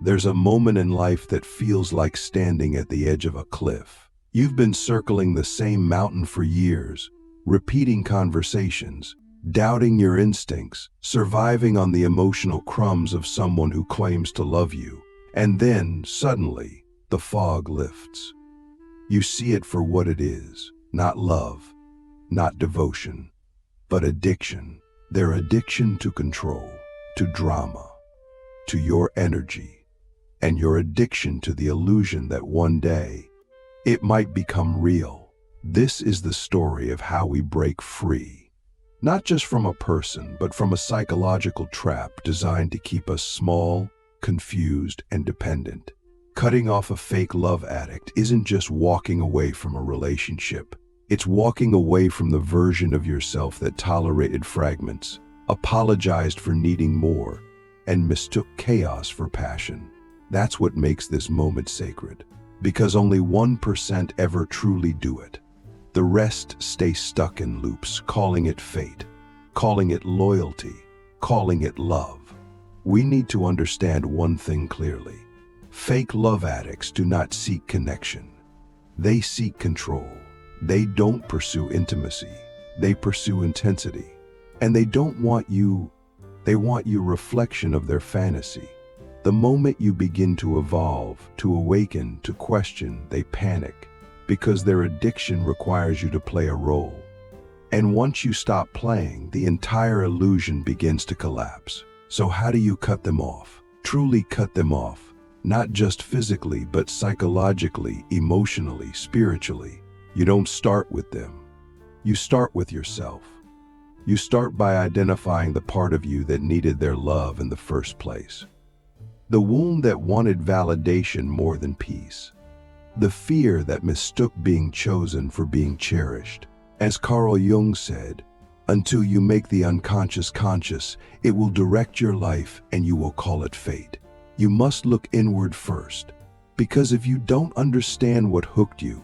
There's a moment in life that feels like standing at the edge of a cliff. You've been circling the same mountain for years, repeating conversations, doubting your instincts, surviving on the emotional crumbs of someone who claims to love you. And then, suddenly, the fog lifts. You see it for what it is, not love, not devotion, but addiction. Their addiction to control, to drama, to your energy, and your addiction to the illusion that one day it might become real. This is the story of how we break free, not just from a person, but from a psychological trap designed to keep us small, confused, and dependent. Cutting off a fake love addict isn't just walking away from a relationship. It's walking away from the version of yourself that tolerated fragments, apologized for needing more, and mistook chaos for passion. That's what makes this moment sacred, because only 1% ever truly do it. The rest stay stuck in loops, calling it fate, calling it loyalty, calling it love. We need to understand one thing clearly. Fake love addicts do not seek connection. They seek control. They don't pursue intimacy. They pursue intensity. And they don't want you, they want you reflection of their fantasy. The moment you begin to evolve, to awaken, to question, they panic, because their addiction requires you to play a role. And once you stop playing, the entire illusion begins to collapse. So how do you cut them off? Truly cut them off, not just physically, but psychologically, emotionally, spiritually. You don't start with them. You start with yourself. You start by identifying the part of you that needed their love in the first place. The wound that wanted validation more than peace. The fear that mistook being chosen for being cherished. As Carl Jung said, until you make the unconscious conscious, it will direct your life and you will call it fate. You must look inward first, because if you don't understand what hooked you,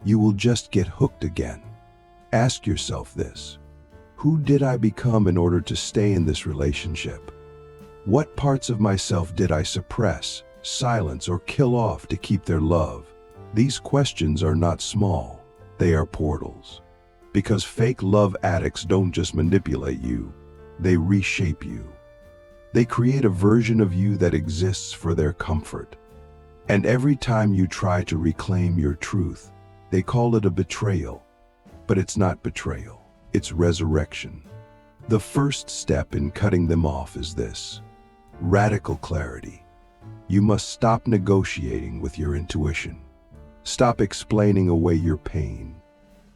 you will just get hooked again. Ask yourself this: who did I become in order to stay in this relationship? What parts of myself did I suppress, silence, or kill off to keep their love? These questions are not small, they are portals. Because fake love addicts don't just manipulate you, they reshape you. They create a version of you that exists for their comfort. And every time you try to reclaim your truth, they call it a betrayal. But it's not betrayal, it's resurrection. The first step in cutting them off is this: radical clarity. You must stop negotiating with your intuition. Stop explaining away your pain.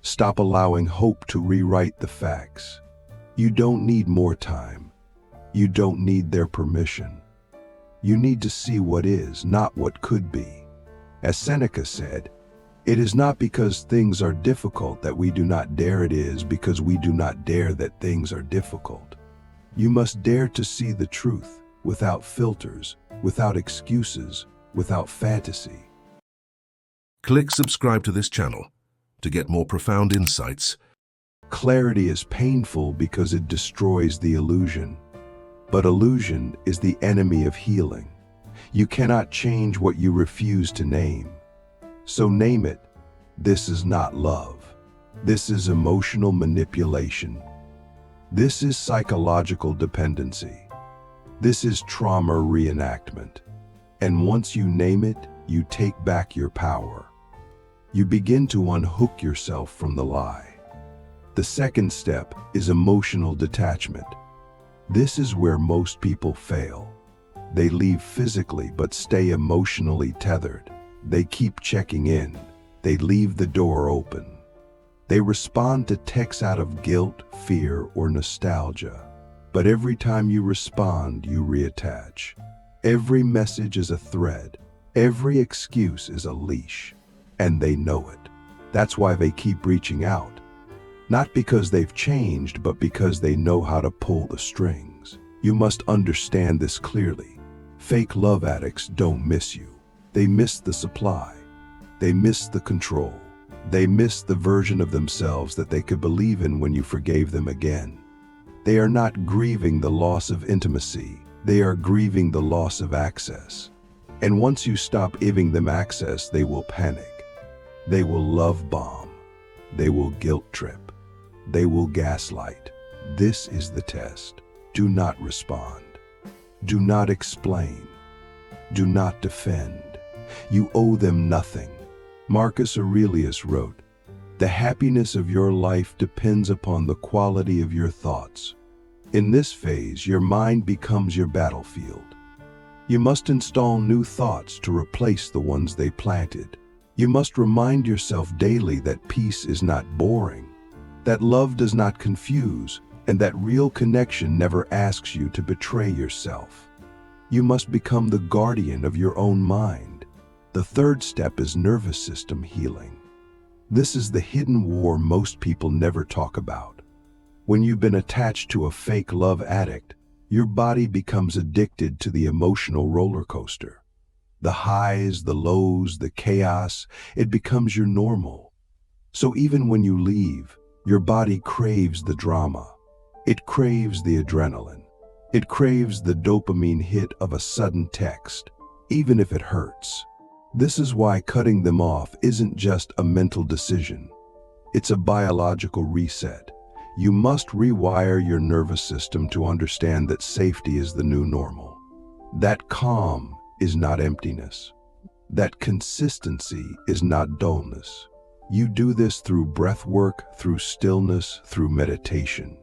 Stop allowing hope to rewrite the facts. You don't need more time. You don't need their permission. You need to see what is, not what could be. As Seneca said, it is not because things are difficult that we do not dare, it is because we do not dare that things are difficult. You must dare to see the truth, without filters, without excuses, without fantasy. Click subscribe to this channel to get more profound insights. Clarity is painful because it destroys the illusion. But illusion is the enemy of healing. You cannot change what you refuse to name. So name it. This is not love. This is emotional manipulation. This is psychological dependency. This is trauma reenactment. And once you name it, you take back your power. You begin to unhook yourself from the lie. The second step is emotional detachment. This is where most people fail. They leave physically but stay emotionally tethered. They keep checking in. They leave the door open. They respond to texts out of guilt, fear, or nostalgia. But every time you respond, you reattach. Every message is a thread. Every excuse is a leash. And they know it. That's why they keep reaching out. Not because they've changed, but because they know how to pull the strings. You must understand this clearly. Fake love addicts don't miss you. They miss the supply. They miss the control. They miss the version of themselves that they could believe in when you forgave them again. They are not grieving the loss of intimacy. They are grieving the loss of access. And once you stop giving them access, they will panic. They will love bomb. They will guilt trip. They will gaslight. This is the test. Do not respond. Do not explain. Do not defend. You owe them nothing. Marcus Aurelius wrote, "The happiness of your life depends upon the quality of your thoughts." In this phase, your mind becomes your battlefield. You must install new thoughts to replace the ones they planted. You must remind yourself daily that peace is not boring, that love does not confuse, and that real connection never asks you to betray yourself. You must become the guardian of your own mind. The third step is nervous system healing. This is the hidden war most people never talk about. When you've been attached to a fake love addict, your body becomes addicted to the emotional roller coaster. The highs, the lows, the chaos, it becomes your normal. So even when you leave, your body craves the drama. It craves the adrenaline. It craves the dopamine hit of a sudden text, even if it hurts. This is why cutting them off isn't just a mental decision. It's a biological reset. You must rewire your nervous system to understand that safety is the new normal. That calm is not emptiness. That consistency is not dullness. You do this through breath work, through stillness, through meditation.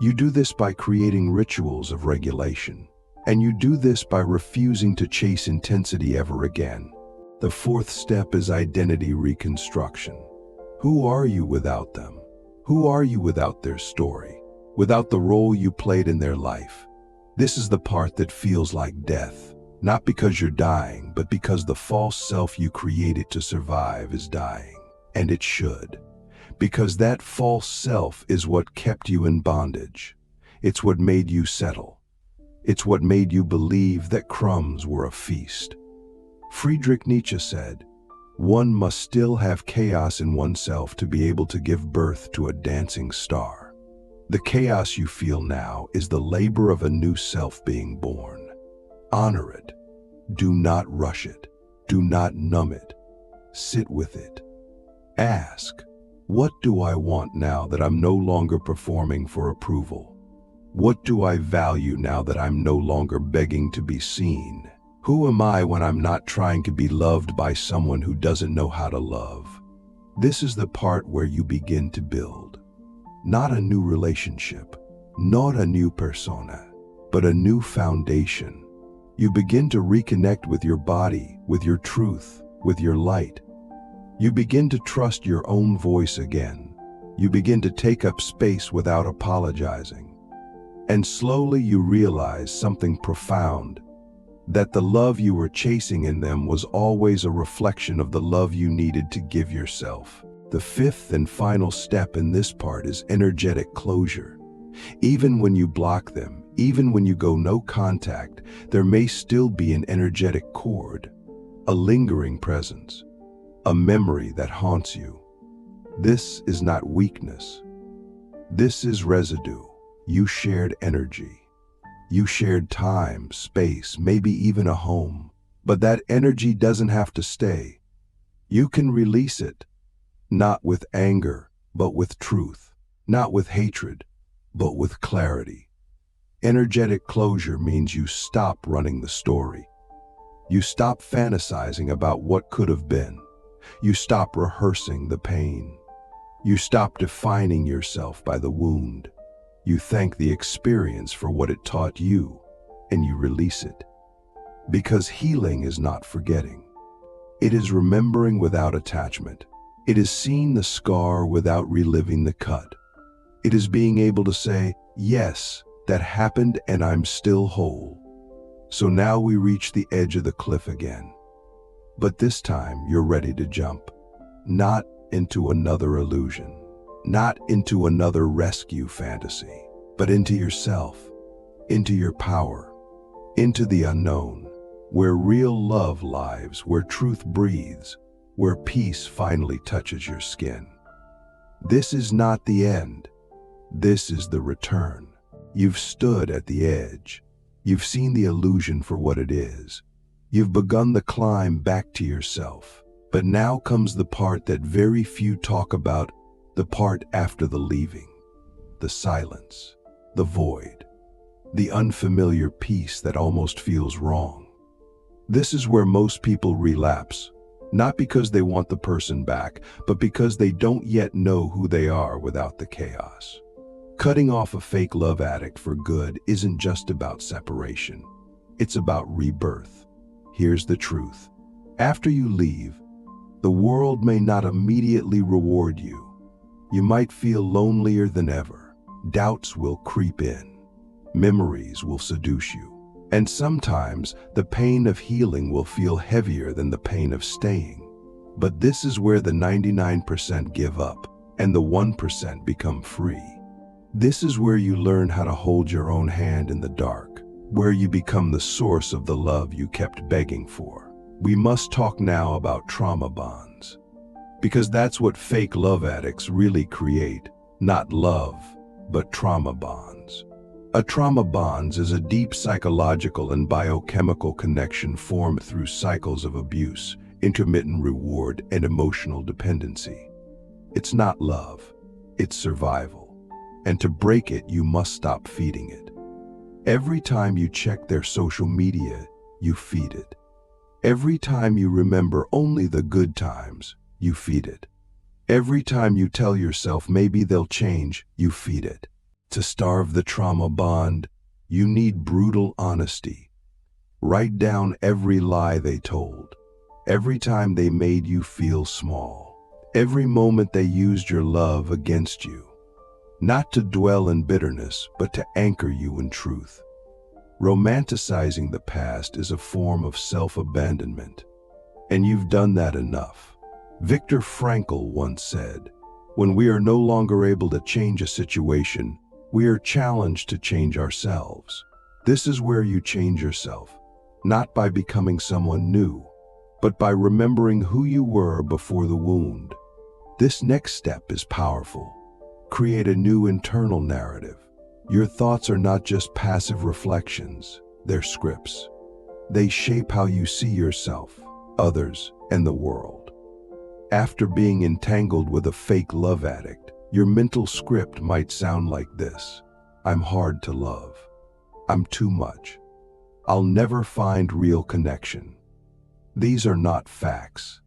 You do this by creating rituals of regulation. And you do this by refusing to chase intensity ever again. The fourth step is identity reconstruction. Who are you without them? Who are you without their story? Without the role you played in their life? This is the part that feels like death. Not because you're dying, but because the false self you created to survive is dying. And it should. Because that false self is what kept you in bondage. It's what made you settle. It's what made you believe that crumbs were a feast. Friedrich Nietzsche said, "One must still have chaos in oneself to be able to give birth to a dancing star." The chaos you feel now is the labor of a new self being born. Honor it. Do not rush it. Do not numb it. Sit with it. Ask, what do I want now that I'm no longer performing for approval? What do I value now that I'm no longer begging to be seen? Who am I when I'm not trying to be loved by someone who doesn't know how to love? This is the part where you begin to build. Not a new relationship, not a new persona, but a new foundation. You begin to reconnect with your body, with your truth, with your light. You begin to trust your own voice again. You begin to take up space without apologizing. And slowly you realize something profound, that the love you were chasing in them was always a reflection of the love you needed to give yourself. The fifth and final step in this part is energetic closure. Even when you block them, even when you go no contact, there may still be an energetic cord, a lingering presence, a memory that haunts you. This is not weakness. This is residue. You shared energy. You shared time, space, maybe even a home. But that energy doesn't have to stay. You can release it, not with anger, but with truth. Not with hatred, but with clarity. Energetic closure means you stop running the story. You stop fantasizing about what could have been. You stop rehearsing the pain. You stop defining yourself by the wound. You thank the experience for what it taught you, and you release it. Because healing is not forgetting. It is remembering without attachment. It is seeing the scar without reliving the cut. It is being able to say, yes, that happened and I'm still whole. So now we reach the edge of the cliff again. But this time you're ready to jump, not into another illusion, not into another rescue fantasy, but into yourself, into your power, into the unknown, where real love lives, where truth breathes, where peace finally touches your skin. This is not the end. This is the return. You've stood at the edge. You've seen the illusion for what it is. You've begun the climb back to yourself. But now comes the part that very few talk about, the part after the leaving. The silence, the void, the unfamiliar peace that almost feels wrong. This is where most people relapse, not because they want the person back, but because they don't yet know who they are without the chaos. Cutting off a fake love addict for good isn't just about separation. It's about rebirth. Here's the truth. After you leave, the world may not immediately reward you. You might feel lonelier than ever. Doubts will creep in. Memories will seduce you. And sometimes the pain of healing will feel heavier than the pain of staying. But this is where the 99% give up and the 1% become free. This is where you learn how to hold your own hand in the dark, where you become the source of the love you kept begging for. We must talk now about trauma bonds, because that's what fake love addicts really create, not love, but trauma bonds. A trauma bonds is a deep psychological and biochemical connection formed through cycles of abuse, intermittent reward, and emotional dependency. It's not love, it's survival. And to break it, you must stop feeding it. Every time you check their social media, you feed it. Every time you remember only the good times, you feed it. Every time you tell yourself maybe they'll change, you feed it. To starve the trauma bond, you need brutal honesty. Write down every lie they told, every time they made you feel small, every moment they used your love against you. Not to dwell in bitterness, but to anchor you in truth. Romanticizing the past is a form of self-abandonment, and you've done that enough. Viktor Frankl once said, "When we are no longer able to change a situation, we are challenged to change ourselves." This is where you change yourself, not by becoming someone new, but by remembering who you were before the wound. This next step is powerful. Create a new internal narrative. Your thoughts are not just passive reflections, they're scripts. They shape how you see yourself, others, and the world. After being entangled with a fake love addict, your mental script might sound like this: I'm hard to love. I'm too much. I'll never find real connection. These are not facts.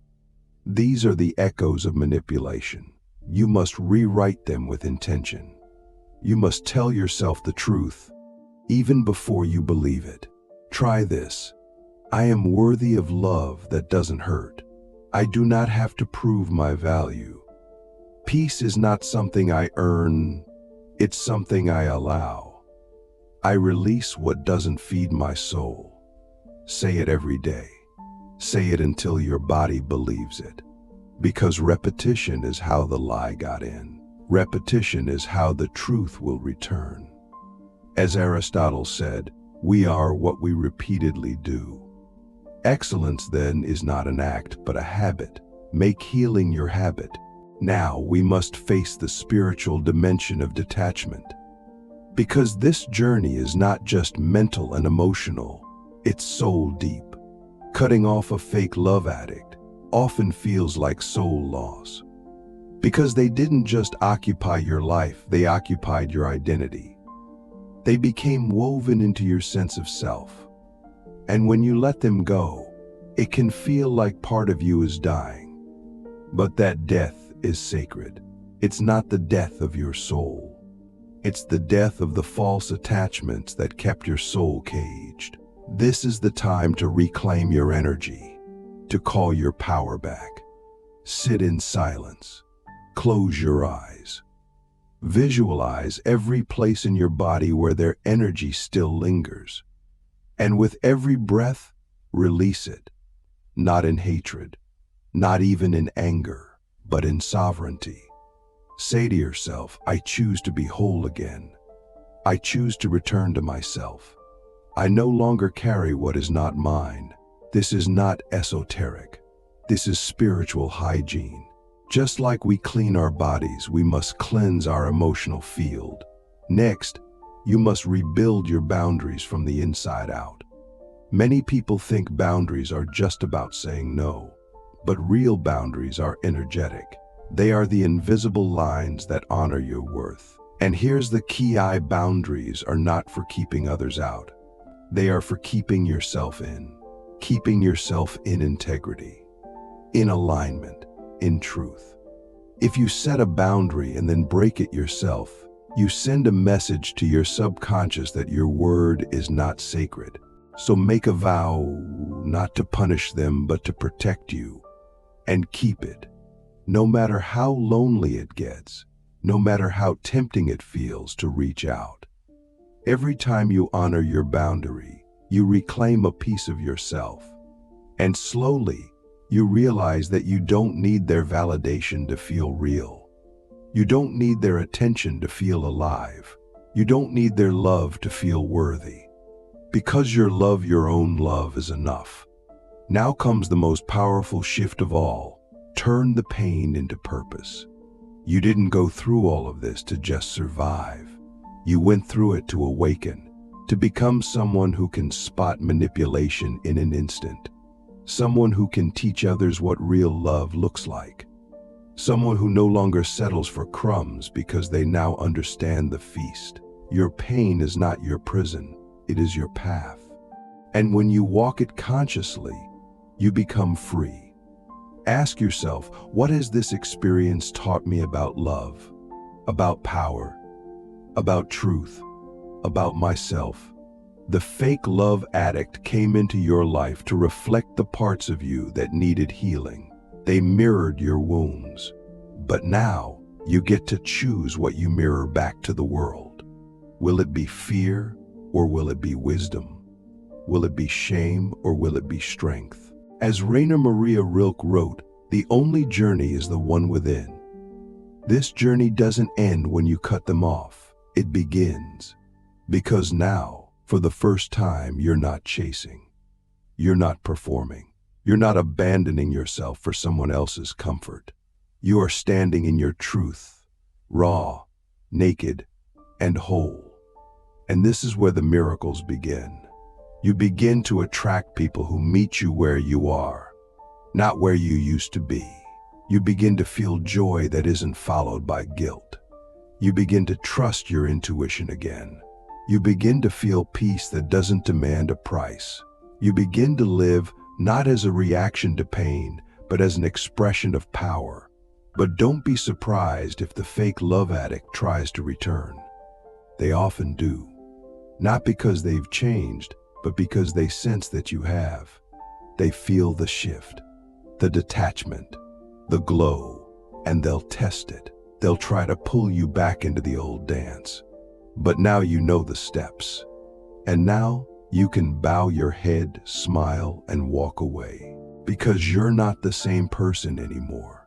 These are the echoes of manipulation. You must rewrite them with intention. You must tell yourself the truth, even before you believe it. Try this. I am worthy of love that doesn't hurt. I do not have to prove my value. Peace is not something I earn, it's something I allow. I release what doesn't feed my soul. Say it every day. Say it until your body believes it. Because repetition is how the lie got in. Repetition is how the truth will return. As Aristotle said, we are what we repeatedly do. Excellence then is not an act, but a habit. Make healing your habit. Now we must face the spiritual dimension of detachment. Because this journey is not just mental and emotional, it's soul deep. Cutting off a fake love addict often feels like soul loss. Because they didn't just occupy your life, they occupied your identity. They became woven into your sense of self. And when you let them go, it can feel like part of you is dying. But that death is sacred. It's not the death of your soul. It's the death of the false attachments that kept your soul caged. This is the time to reclaim your energy, to call your power back. Sit in silence. Close your eyes. Visualize every place in your body where their energy still lingers. And with every breath, release it. Not in hatred, not even in anger, but in sovereignty. Say to yourself, I choose to be whole again. I choose to return to myself. I no longer carry what is not mine. This is not esoteric. This is spiritual hygiene. Just like we clean our bodies, we must cleanse our emotional field. Next, you must rebuild your boundaries from the inside out. Many people think boundaries are just about saying no, but real boundaries are energetic. They are the invisible lines that honor your worth. And here's the key: boundaries are not for keeping others out. They are for keeping yourself in. Keeping yourself in integrity, in alignment, in truth. If you set a boundary and then break it yourself, you send a message to your subconscious that your word is not sacred. So make a vow not to punish them, but to protect you, and keep it. No matter how lonely it gets, no matter how tempting it feels to reach out. Every time you honor your boundary, you reclaim a piece of yourself. And slowly, you realize that you don't need their validation to feel real. You don't need their attention to feel alive. You don't need their love to feel worthy. Because your own love is enough. Now comes the most powerful shift of all. Turn the pain into purpose. You didn't go through all of this to just survive. You went through it to awaken, to become someone who can spot manipulation in an instant. Someone who can teach others what real love looks like. Someone who no longer settles for crumbs because they now understand the feast. Your pain is not your prison, it is your path. And when you walk it consciously, you become free. Ask yourself, what has this experience taught me about love, about power, about truth, about myself? The fake love addict came into your life to reflect the parts of you that needed healing. They mirrored your wounds. But now, you get to choose what you mirror back to the world. Will it be fear, or will it be wisdom? Will it be shame, or will it be strength? As Rainer Maria Rilke wrote, the only journey is the one within. This journey doesn't end when you cut them off. It begins. Because now, for the first time, you're not chasing. You're not performing. You're not abandoning yourself for someone else's comfort. You are standing in your truth, raw, naked, and whole. And this is where the miracles begin. You begin to attract people who meet you where you are, not where you used to be. You begin to feel joy that isn't followed by guilt. You begin to trust your intuition again. You begin to feel peace that doesn't demand a price. You begin to live not as a reaction to pain, but as an expression of power. But don't be surprised if the fake love addict tries to return. They often do. Not because they've changed, but because they sense that you have. They feel the shift, the detachment, the glow, and they'll test it. They'll try to pull you back into the old dance. But now you know the steps. And now you can bow your head, smile, and walk away. Because you're not the same person anymore.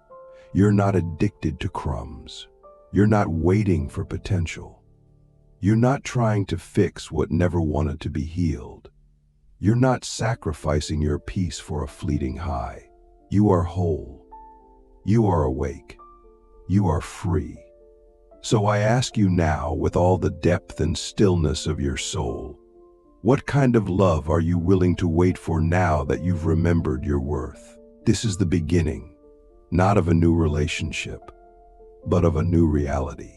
You're not addicted to crumbs. You're not waiting for potential. You're not trying to fix what never wanted to be healed. You're not sacrificing your peace for a fleeting high. You are whole. You are awake. You are free. So I ask you now, with all the depth and stillness of your soul, what kind of love are you willing to wait for now that you've remembered your worth? This is the beginning, not of a new relationship, but of a new reality.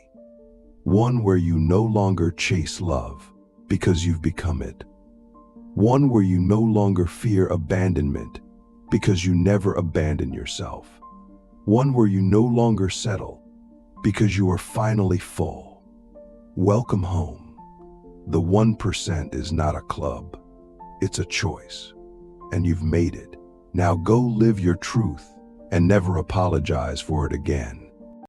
One where you no longer chase love because you've become it. One where you no longer fear abandonment because you never abandon yourself. One where you no longer settle because you are finally full. Welcome home. The 1% is not a club. It's a choice. And you've made it. Now go live your truth and never apologize for it again.